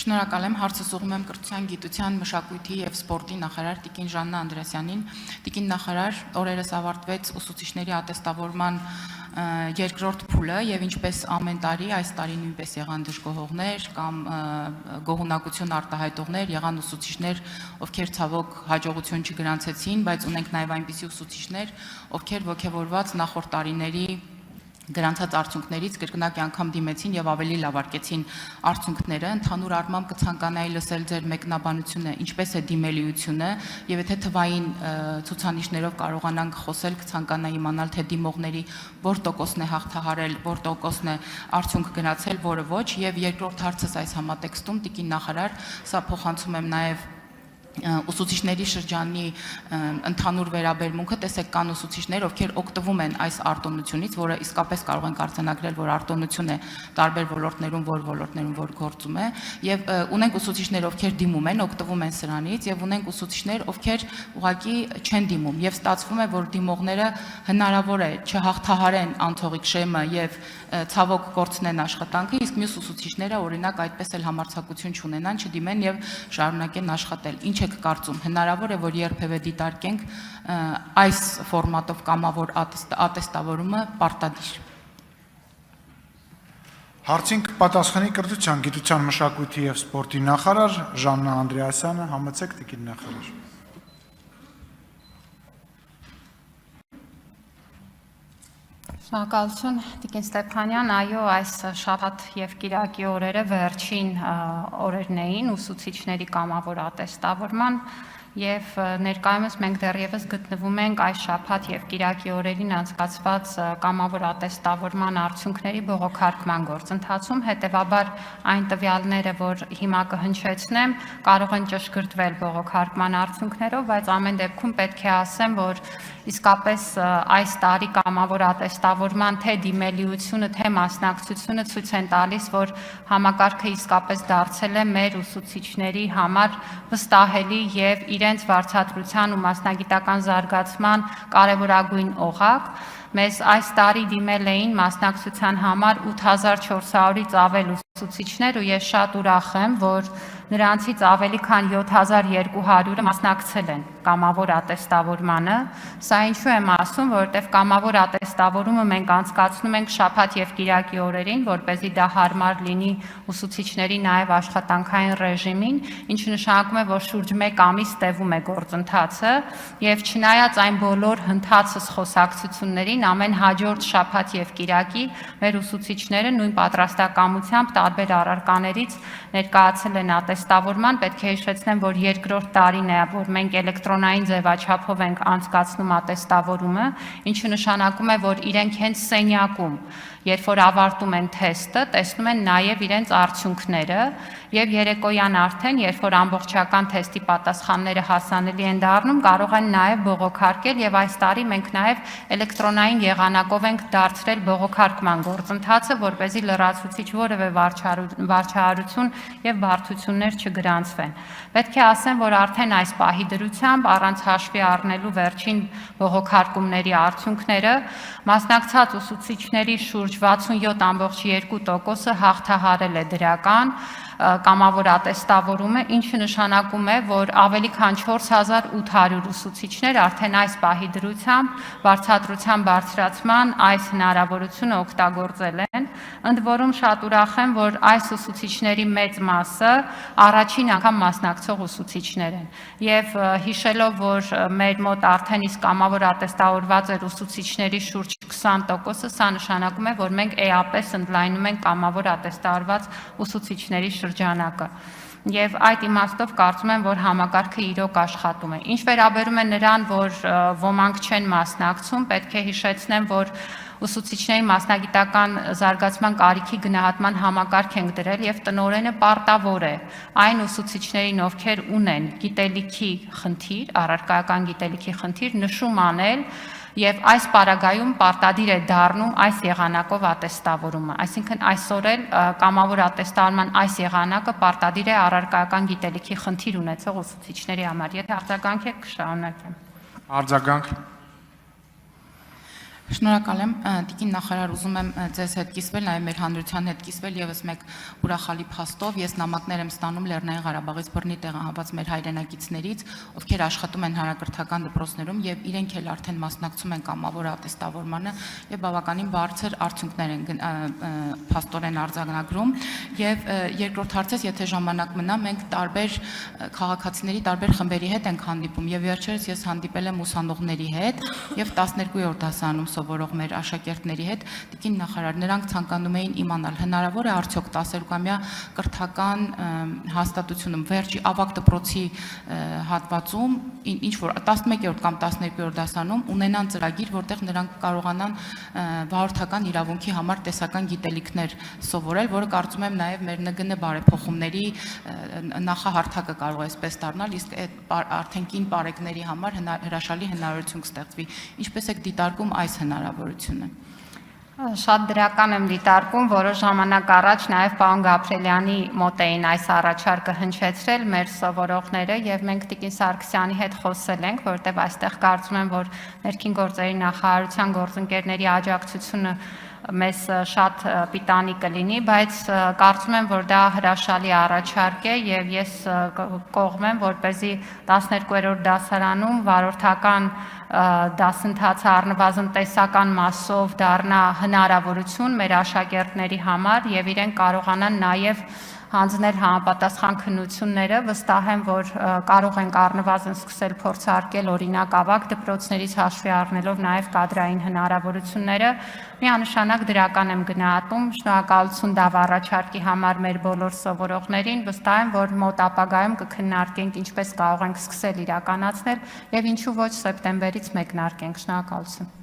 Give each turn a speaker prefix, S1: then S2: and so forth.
S1: Շնորհակալ եմ, հարցս ուղղում եմ կրթության, գիտության, մշակույթի եւ սպորտի նախարար Տիկին Ժաննա Անդրեասյանին։ Տիկին նախարար, օրերս ավարտվեց ուսուցիչների ատեստավորման երկրորդ փուլը եւ ինչպես ամեն տարի, այս տարի նույնպես եղան դժգոհողներ կամ գոհունակություն արտահայտողներ, եղան ուսուցիչներ, ովքեր ցավոք հաջողություն չգրանցեցին, բայց ունենք նաեւ այնպիսի ուսուցիչներ, ովքեր ողջավորված նախորդ տարիների գրանցած արդյունքներից կրկնակի անգամ դիմեցին եւ ավելի լավարկեցին արդյունքները, ընդհանուր առմամբ կցանկանայի լսել ձեր մեկնաբանությունը, ինչպես է դիմելիությունը եւ եթե թվային ցուցանիշներով կարողանանք խոսել, կցանկանայի իմանալ թե դիմողների որ տոկոսն է հաղթահարել, որ տոկոսն է արդյունք գնացել, որը ոչ եւ երկրորդ հարցս այս համատեքստում Տիկին նախարար, սա փոխանցում եմ նաեւ ուսուցիչների շրջանի ընդհանուր վերաբերմունքը, տեսեք կան ուսուցիչներ, ովքեր օգտվում են այս արտոնությունից, որը իսկապես կարող ենք արձանագրել, որ արտոնություն է տարբեր ոլորտներում, որ գործում է, եւ ունենք ուսուցիչներ, ովքեր դիմում են, օգտվում են սրանից, եւ ունենք ուսուցիչներ, ովքեր ուղղակի չեն դիմում, եւ ստացվում է, որ դիմողները հնարավոր է չհաղթահարեն անթողիկ շեմը եւ ցավոք կորցնեն աշխատանքը, իսկ մյուս ուսուցիչները օրինակ այդպես էլ համարձակություն չունենան, չդիմեն եւ շարունակեն աշխատել։ Ինչ եք կարծում, հնարավոր է, որ երբևէ դիտարկենք այս ֆորմատով կամավոր ատեստավորումը պարտադիր։
S2: Հարցին կպատասխանի կրթության, գիտության, մշակույթի եւ սպորտի նախարար Ժաննա Անդրեասյանը, համեցեք Տիկին նախարար։
S3: Շնորհակալություն Տիկին Ստեփանյան, այո, այս շաբաթ եւ կիրակի օրերը վերջին օրերն էին ուսուցիչների կամավոր ատեստավորման եւ ներկայումս մենք դեռևս գտնվում ենք այս շաբաթ եւ կիրակի օրերին անցկացված կամավոր ատեստավորման արդյունքների բողոքարկման գործընթացում, հետեւաբար այն տվյալները, որ հիմա կհնչեցնեմ, կարող են ճշգրտվել բողոքարկման արդյունքներով, բայց ամեն դեպքում պետք է ասեմ, որ իսկապես այս տարի կամավոր ատեստավորման թե դիմելիությունը, թե մասնակցությունը ցույց են տալիս, որ համակարգը իսկապես դարձել է մեր ուսուցիչների համար վստահելի եւ իրենց վարձատրության ու մասնագիտական զարգացման կարևորագույն օղակ։ Մեզ այս տարի դիմել էին մասնակցության համար 8400-ից ավել ուսուցիչներ ու ես շատ ուրախ եմ, որ նրանցից ավելի քան 7200-ը մասնակցել են կամավոր ատեստավորմանը։ Սա ինչու եմ ասում, որովհետև կամավոր ատեստավորումը մենք անցկացնում ենք շաբաթ եւ կիրակի օրերին, որպեսզի դա հարմար լինի ուսուցիչների նաեւ աշխատանքային ռեժիմին, ինչը նշանակում է, որ շուրջ 1 ամիս տևում է գործընթացը եւ չնայած այն բոլոր հնդածս խոսակցություններին, ամեն հաջորդ շաբաթ եւ կիրակի մեր ուսուցիչները նույն պատրաստակամությամբ տարբեր առարկաներից ներկայացել են ատեստավորման, պետք է հիշեցնեմ, որ երկրորդ տարին է, որ մենք էլեկտրոնային ձևաչափով ենք անցկացնում ատեստավորումը, ինչը նշանակում է, որ իրենք հենց սենյակում, երբ որ ավարտում են թեստը, տեսնում են նաև իրենց արդյունքները եւ երեկոյան արդեն, երբ որ ամբողջական թեստի պատասխանները հասանելի են դառնում, կարող են նաև բողոքարկել եւ այս տարի մենք նաև էլեկտրոնային եղանակով ենք դարձրել բողոքարկման գործընթացը, որպեսզի լրացուցիչ որևէ վարչահարություն եւ բարդություններ չգրանցվեն։ Պետք է ասեմ, որ արդեն այս պահի դրությամբ առանց հաշվի առնելու վերջին բողոքարկումների արդյունքները մասնակցած ուսուցիչների շուրջ 67.2%-ը հաղթահարել է դրական կամավոր ատեստավորումը, ինչը նշանակում է, որ ավելի քան 4800 ուսուցիչներ արդեն այս պահի դրությամբ վարձատրության բարձրացման այս հնարավորությունը օգտագործել են, ընդ որում շատ ուրախ եմ, որ այս ուսուցիչների մեծ մասը առաջին անգամ մասնակցող ուսուցիչներ են եւ հիշելով, որ մեր մոտ արդեն իսկ կամավոր ատեստավորված էր ուսուցիչների շուրջ 20%-ը, սա նշանակում է, որ մենք էապես ընդլայնում ենք կամավոր ատեստավորված ուսուցիչների շրջանակը։ Եվ այդ իմաստով կարծում եմ, որ համակարգը իրոք աշխատում է։ Ինչ վերաբերում է նրան, որ ոմանք չեն մասնակցում, պետք է հիշեցնեմ, որ ուսուցիչների մասնագիտական զարգացման կարիքի գնահատման համակարգ ենք դրել եւ տնօրենը պարտավոր է այն ուսուցիչներին, ովքեր ունեն գիտելիքի խնդիր, առարկայական գիտելիքի խնդիր, նշում անել եւ այս պարագայում պարտադիր է դառնում այս եղանակով ատեստավորումը, այսինքն այսօր էլ կամավոր ատեստավորման այս եղանակը պարտադիր է առարկայական գիտելիքի խնդիր ունեցող ուսուցիչների համար։ Եթե արձագանք եք, կշարունակեմ։
S2: Արձագանք։
S1: Շնորհակալ եմ, Տիկին նախարար, ուզում եմ ձեզ հետ կիսվել, նաև մեր հանրության հետ կիսվել եւս մեկ ուրախալի փաստով։ Ես նամակներ եմ ստանում Լեռնային Ղարաբաղից բռնի տեղահանված մեր հայրենակիցներից, ովքեր աշխատում են հանրակրթական դպրոցներում եւ իրենք էլ արդեն մասնակցում են կամավոր ատեստավորմանը եւ բավականին բարձր արդյունքներ են փաստորեն արձանագրում։ Եվ երկրորդ հարցից, եթե ժամանակ մնա, մենք տարբեր քաղաքացիների տարբեր խմբերի հետ ենք հանդիպում եւ վերջերս ես հանդիպել եմ ուսանողների հետ եւ 12-րդ դասարանում սովորող մեր աշակերտների հետ, Տիկին նախարար, նրանք ցանկանում էին իմանալ, հնարավոր է արդյոք 10-ամյա կրթական հաստատությունում վերջի ավագ դպրոցի հատվածում ինչ որ 11-րդ կամ 12-րդ դասարանում ունենան ծրագիր, որտեղ նրանք կարողանան վարորդական իրավունքի համար տեսական գիտելիքներ սովորել, որը կարծում եմ նաև մեր ՆԳՆ բարեփոխումների նախահարթակը կարող է այսպես դառնալ, իսկ այդ արդեն կին բարեկների համար հրաշալի հնարավորություն կստեղծվի։ Ինչպես եք դիտարկում այս հնարավորությունը։
S3: Շատ դրական եմ դիտարկում, որոշ ժամանակ առաջ նաև պարոն Գաբրելյանի մոտ էին այս առաջարկը հնչեցրել մեր սովորողները եւ մենք Տիկին Սարգսյանի հետ խոսել ենք, որտեղ այստեղ կարծում եմ, որ ներքին գործերի նախարարության գործընկերների աջակցությունը մեզ շատ պիտանի կլինի, բայց կարծում եմ, որ դա հրաշալի առաջարկ է եւ ես կողմ եմ, որպեսզի 12-րդ դասարանում վարորդական դասընթացը առնվազն տեսական մասով դառնա հնարավորություն մեր աշակերտների համար եւ իրենք կարողանան նաեւ հանձնել համապատասխան քննությունները, վստահ եմ, որ կարող ենք առնվազն սկսել փորձարկել օրինակ ավագ դպրոցներից հաշվի առնելով նաև կադրային հնարավորությունները, միանշանակ դրական եմ գնահատում, շնորհակալություն դա առաջարկի համար մեր բոլոր սովորողներին, վստահ եմ, որ մոտ ապագայում կքննարկենք ինչպես կարող ենք սկսել իրականացնել եւ ինչու ոչ սեպտեմբերից մեկնարկենք, շնորհակալություն։